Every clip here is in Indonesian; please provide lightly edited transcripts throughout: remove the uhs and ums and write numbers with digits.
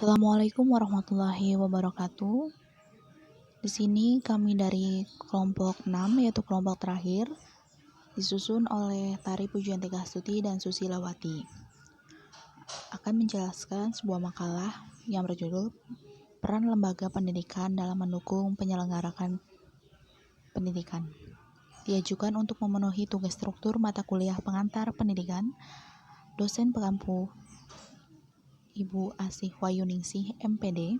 Assalamualaikum warahmatullahi wabarakatuh. Di sini kami dari kelompok 6, yaitu kelompok terakhir, disusun oleh Tari Pujian Tiga Astuti dan Susilawati. Akan menjelaskan sebuah makalah yang berjudul Peran Lembaga Pendidikan dalam Mendukung Penyelenggaraan Pendidikan. Diajukan untuk memenuhi tugas struktur mata kuliah pengantar pendidikan, dosen pengampu Ibu Asih Wayuningsih, MPD.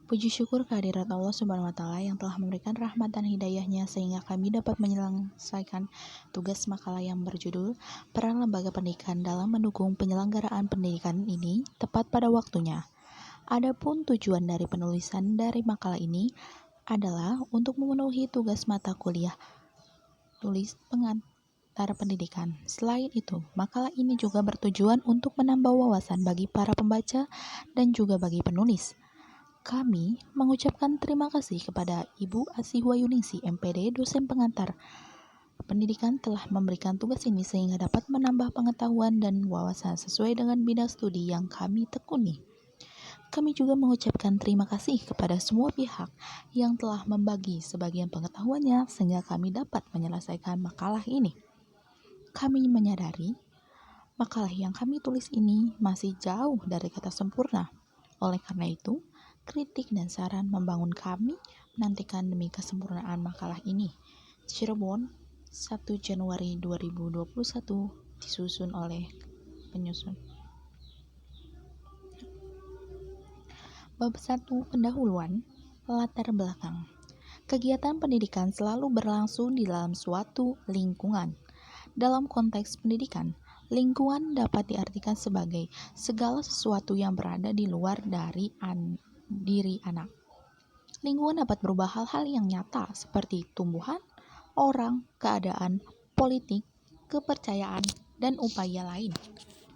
Puji syukur kehadirat Allah Subhanahu wa Ta'ala yang telah memberikan rahmat dan hidayahnya sehingga kami dapat menyelesaikan tugas makalah yang berjudul Peran Lembaga Pendidikan dalam Mendukung Penyelenggaraan Pendidikan ini tepat pada waktunya. Adapun tujuan dari penulisan dari makalah ini adalah untuk memenuhi tugas mata kuliah tulis pengantar pendidikan. Selain itu, makalah ini juga bertujuan untuk menambah wawasan bagi para pembaca dan juga bagi penulis. Kami mengucapkan terima kasih kepada Ibu Asih Wayuningsih, MPD, dosen pengantar pendidikan telah memberikan tugas ini sehingga dapat menambah pengetahuan dan wawasan sesuai dengan bidang studi yang kami tekuni. Kami juga mengucapkan terima kasih kepada semua pihak yang telah membagi sebagian pengetahuannya sehingga kami dapat menyelesaikan makalah ini. Kami menyadari makalah yang kami tulis ini masih jauh dari kata sempurna. Oleh karena itu, kritik dan saran membangun kami menantikan demi kesempurnaan makalah ini. Cirebon, 1 Januari 2021, disusun oleh penyusun. Bab 1. Pendahuluan. Latar belakang. Kegiatan pendidikan selalu berlangsung di dalam suatu lingkungan. Dalam konteks pendidikan, lingkungan dapat diartikan sebagai segala sesuatu yang berada di luar dari diri anak. Lingkungan dapat berubah hal-hal yang nyata seperti tumbuhan, orang, keadaan, politik, kepercayaan, dan upaya lain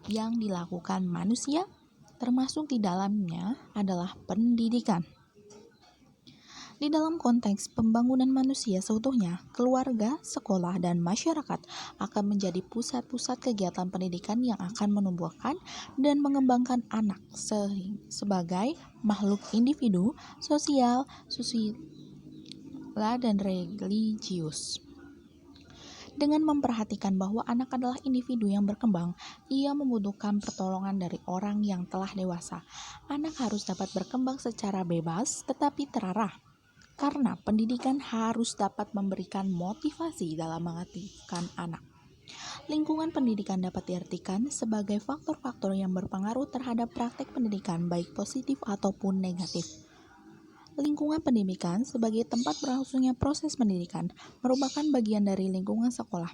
yang dilakukan manusia, termasuk di dalamnya adalah pendidikan. Di dalam konteks pembangunan manusia seutuhnya, keluarga, sekolah, dan masyarakat akan menjadi pusat-pusat kegiatan pendidikan yang akan menumbuhkan dan mengembangkan anak sebagai makhluk individu, sosial, dan religius. Dengan memperhatikan bahwa anak adalah individu yang berkembang, ia membutuhkan pertolongan dari orang yang telah dewasa. Anak harus dapat berkembang secara bebas tetapi terarah, karena pendidikan harus dapat memberikan motivasi dalam mengaktifkan anak. Lingkungan pendidikan dapat diartikan sebagai faktor-faktor yang berpengaruh terhadap praktek pendidikan baik positif ataupun negatif. Lingkungan pendidikan sebagai tempat berlangsungnya proses pendidikan merupakan bagian dari lingkungan sekolah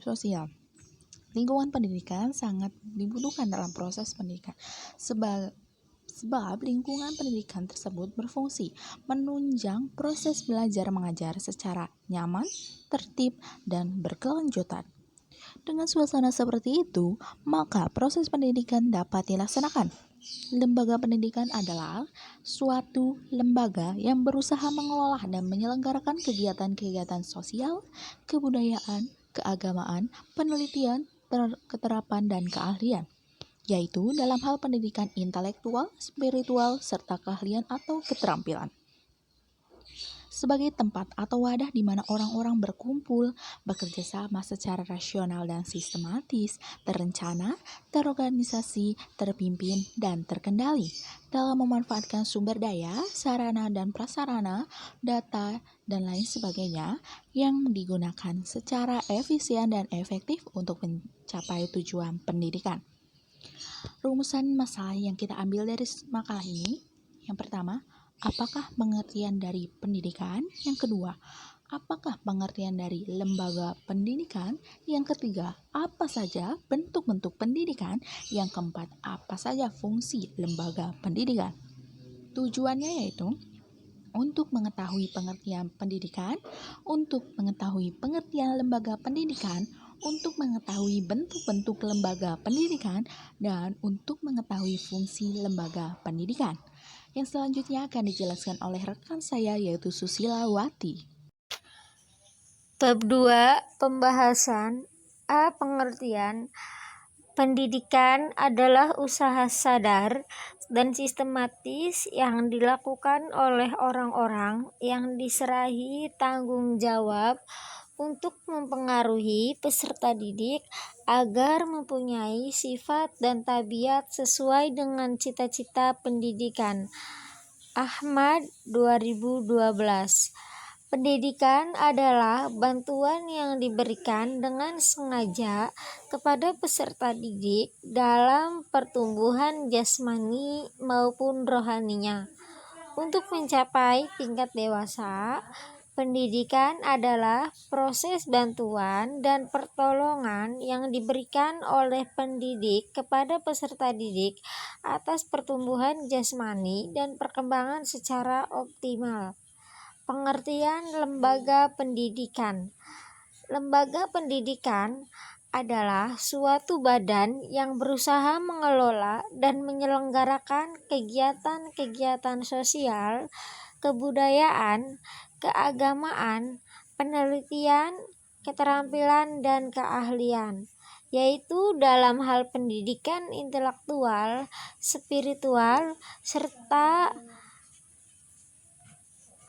sosial. Lingkungan pendidikan sangat dibutuhkan dalam proses pendidikan sebab lingkungan pendidikan tersebut berfungsi menunjang proses belajar mengajar secara nyaman, tertib, dan berkelanjutan. Dengan suasana seperti itu, maka proses pendidikan dapat dilaksanakan. Lembaga pendidikan adalah suatu lembaga yang berusaha mengelola dan menyelenggarakan kegiatan-kegiatan sosial, kebudayaan, keagamaan, penelitian, keterapan, dan keahlian, yaitu dalam hal pendidikan intelektual, spiritual, serta keahlian atau keterampilan. Sebagai tempat atau wadah di mana orang-orang berkumpul, bekerja sama secara rasional dan sistematis, terencana, terorganisasi, terpimpin, dan terkendali dalam memanfaatkan sumber daya, sarana dan prasarana, data, dan lain sebagainya yang digunakan secara efisien dan efektif untuk mencapai tujuan pendidikan. Rumusan masalah yang kita ambil dari makalah ini, yang pertama, apakah pengertian dari pendidikan? Yang kedua, apakah pengertian dari lembaga pendidikan? Yang ketiga, apa saja bentuk-bentuk pendidikan? Yang keempat, apa saja fungsi lembaga pendidikan? Tujuannya yaitu untuk mengetahui pengertian pendidikan, untuk mengetahui pengertian lembaga pendidikan, untuk mengetahui bentuk-bentuk lembaga pendidikan, dan untuk mengetahui fungsi lembaga pendidikan. Yang selanjutnya akan dijelaskan oleh rekan saya yaitu Susilawati. Bab 2. Pembahasan. A. Pengertian. Pendidikan adalah usaha sadar dan sistematis yang dilakukan oleh orang-orang yang diserahi tanggung jawab untuk mempengaruhi peserta didik agar mempunyai sifat dan tabiat sesuai dengan cita-cita pendidikan. Ahmad 2012. Pendidikan adalah bantuan yang diberikan dengan sengaja kepada peserta didik dalam pertumbuhan jasmani maupun rohaninya. Untuk mencapai tingkat dewasa, pendidikan adalah proses bantuan dan pertolongan yang diberikan oleh pendidik kepada peserta didik atas pertumbuhan jasmani dan perkembangan secara optimal. Pengertian lembaga pendidikan. Lembaga pendidikan adalah suatu badan yang berusaha mengelola dan menyelenggarakan kegiatan-kegiatan sosial, kebudayaan, keagamaan, penelitian, keterampilan, dan keahlian, yaitu dalam hal pendidikan intelektual, spiritual, serta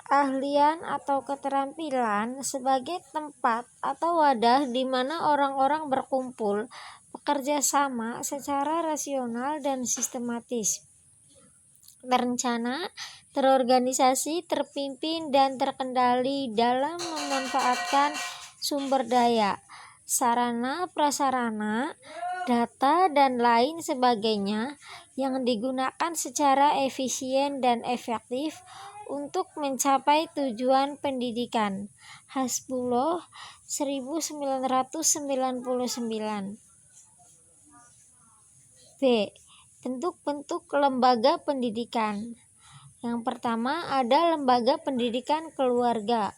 keahlian atau keterampilan sebagai tempat atau wadah di mana orang-orang berkumpul, bekerja sama secara rasional dan sistematis, terencana, terorganisasi, terpimpin, dan terkendali dalam memanfaatkan sumber daya, sarana prasarana, data, dan lain sebagainya yang digunakan secara efisien dan efektif untuk mencapai tujuan pendidikan. Hasbuloh 1999. B. Bentuk-bentuk lembaga pendidikan. Yang pertama ada lembaga pendidikan keluarga.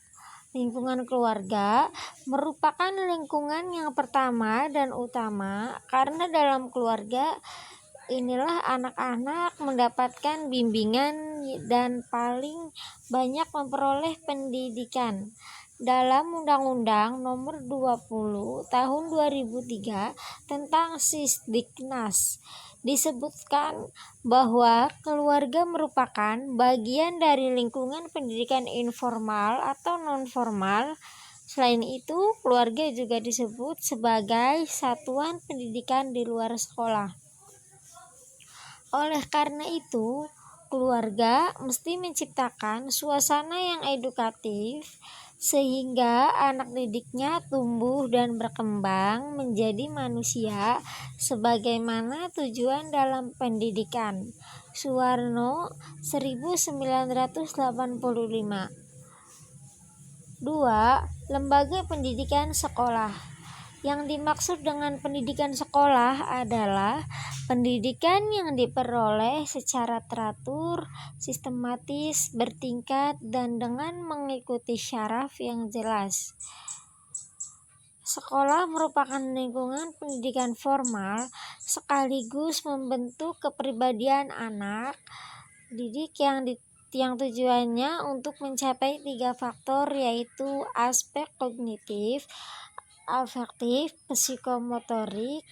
Lingkungan keluarga merupakan lingkungan yang pertama dan utama karena dalam keluarga inilah anak-anak mendapatkan bimbingan dan paling banyak memperoleh pendidikan. Dalam Undang-Undang Nomor 20 Tahun 2003 tentang Sisdiknas disebutkan bahwa keluarga merupakan bagian dari lingkungan pendidikan informal atau non-formal. Selain itu, keluarga juga disebut sebagai satuan pendidikan di luar sekolah. Oleh karena itu, keluarga mesti menciptakan suasana yang edukatif sehingga anak didiknya tumbuh dan berkembang menjadi manusia sebagaimana tujuan dalam pendidikan. Suwarno 1985. 2. Lembaga pendidikan sekolah. Yang dimaksud dengan pendidikan sekolah adalah pendidikan yang diperoleh secara teratur, sistematis, bertingkat, dan dengan mengikuti syaraf yang jelas. Sekolah merupakan lingkungan pendidikan formal sekaligus membentuk kepribadian anak didik yang tujuannya untuk mencapai 3 faktor, yaitu aspek kognitif, afektif, psikomotorik.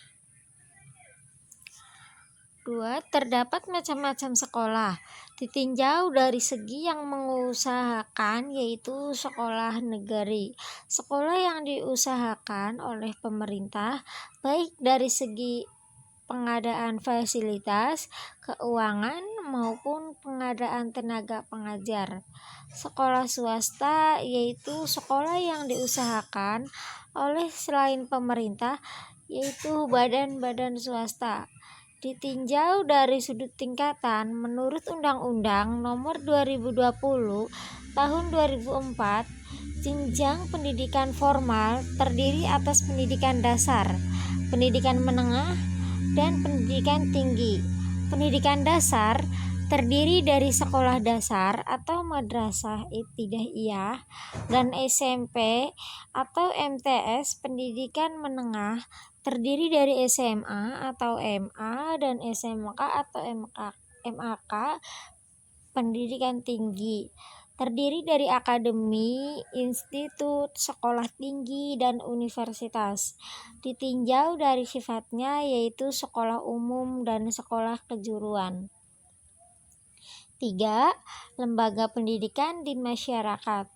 2. Terdapat macam-macam sekolah, ditinjau dari segi yang mengusahakan, yaitu sekolah negeri. Sekolah yang diusahakan oleh pemerintah, baik dari segi pengadaan fasilitas, keuangan, maupun pengadaan tenaga pengajar. Sekolah swasta yaitu sekolah yang diusahakan oleh selain pemerintah, yaitu badan-badan swasta. Ditinjau dari sudut tingkatan, menurut Undang-Undang Nomor 2020 Tahun 2004, jenjang pendidikan formal terdiri atas pendidikan dasar, pendidikan menengah, dan pendidikan tinggi. Pendidikan dasar terdiri dari sekolah dasar atau madrasah ibtidaiyah dan SMP atau MTS. Pendidikan menengah terdiri dari SMA atau MA dan SMK atau MAK. Pendidikan tinggi terdiri dari akademi, institut, sekolah tinggi, dan universitas. Ditinjau dari sifatnya yaitu sekolah umum dan sekolah kejuruan. 3. Lembaga pendidikan di masyarakat.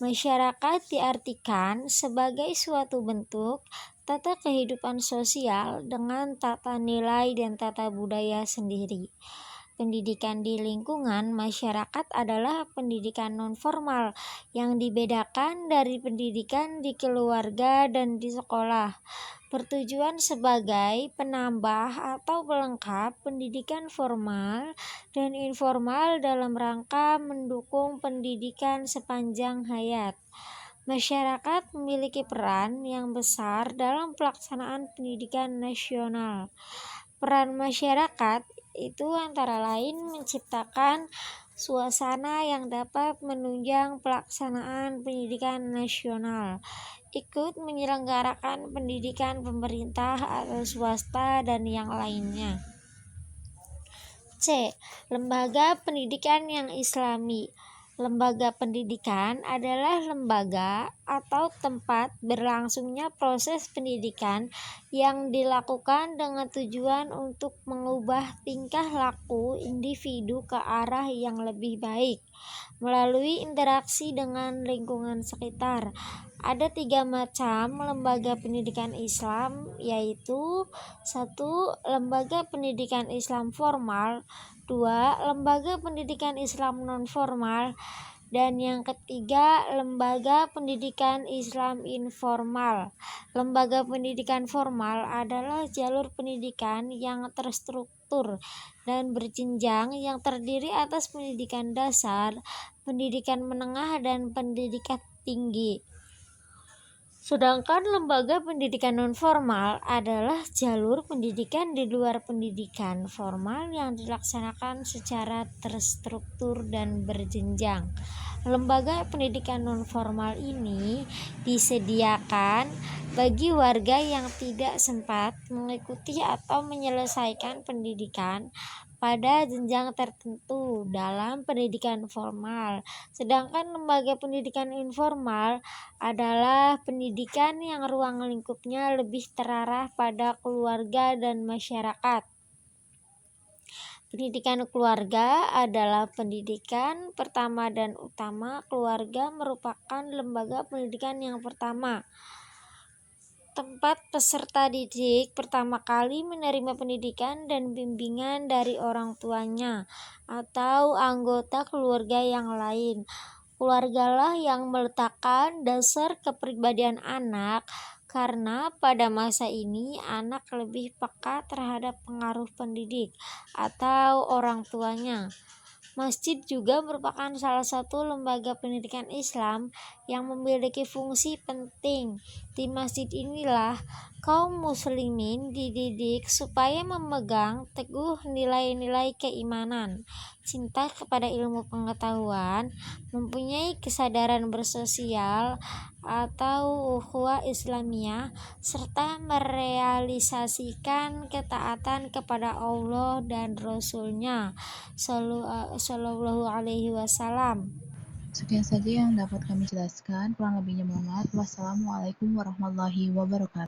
Masyarakat diartikan sebagai suatu bentuk tata kehidupan sosial dengan tata nilai dan tata budaya sendiri. Pendidikan di lingkungan masyarakat adalah pendidikan nonformal yang dibedakan dari pendidikan di keluarga dan di sekolah. Bertujuan sebagai penambah atau pelengkap pendidikan formal dan informal dalam rangka mendukung pendidikan sepanjang hayat. Masyarakat memiliki peran yang besar dalam pelaksanaan pendidikan nasional. Peran masyarakat itu antara lain menciptakan suasana yang dapat menunjang pelaksanaan pendidikan nasional, ikut menyelenggarakan pendidikan pemerintah atau swasta, dan yang lainnya. C. Lembaga pendidikan yang islami. Lembaga pendidikan adalah lembaga atau tempat berlangsungnya proses pendidikan yang dilakukan dengan tujuan untuk mengubah tingkah laku individu ke arah yang lebih baik melalui interaksi dengan lingkungan sekitar. Ada 3 macam lembaga pendidikan Islam, yaitu 1. Lembaga pendidikan Islam formal, 2. Lembaga pendidikan Islam non-formal, dan yang ketiga, lembaga pendidikan Islam informal. Lembaga pendidikan formal adalah jalur pendidikan yang terstruktur dan berjenjang yang terdiri atas pendidikan dasar, pendidikan menengah, dan pendidikan tinggi. Sedangkan lembaga pendidikan nonformal adalah jalur pendidikan di luar pendidikan formal yang dilaksanakan secara terstruktur dan berjenjang. Lembaga pendidikan nonformal ini disediakan bagi warga yang tidak sempat mengikuti atau menyelesaikan pendidikan pada jenjang tertentu dalam pendidikan formal. Sedangkan lembaga pendidikan informal adalah pendidikan yang ruang lingkupnya lebih terarah pada keluarga dan masyarakat. Pendidikan keluarga adalah pendidikan pertama dan utama. Keluarga merupakan lembaga pendidikan yang pertama, tempat peserta didik pertama kali menerima pendidikan dan bimbingan dari orang tuanya atau anggota keluarga yang lain. Keluargalah yang meletakkan dasar kepribadian anak, karena pada masa ini anak lebih peka terhadap pengaruh pendidik atau orang tuanya. Masjid juga merupakan salah satu lembaga pendidikan Islam yang memiliki fungsi penting. Di masjid inilah kaum muslimin dididik supaya memegang teguh nilai-nilai keimanan, cinta kepada ilmu pengetahuan, mempunyai kesadaran bersosial atau ukhuwah Islamiyah, serta merealisasikan ketaatan kepada Allah dan Rasul-Nya Shallallahu Alaihi Wasallam. Sekian saja yang dapat kami jelaskan. Kurang lebihnya mohon maaf. Wassalamualaikum warahmatullahi wabarakatuh.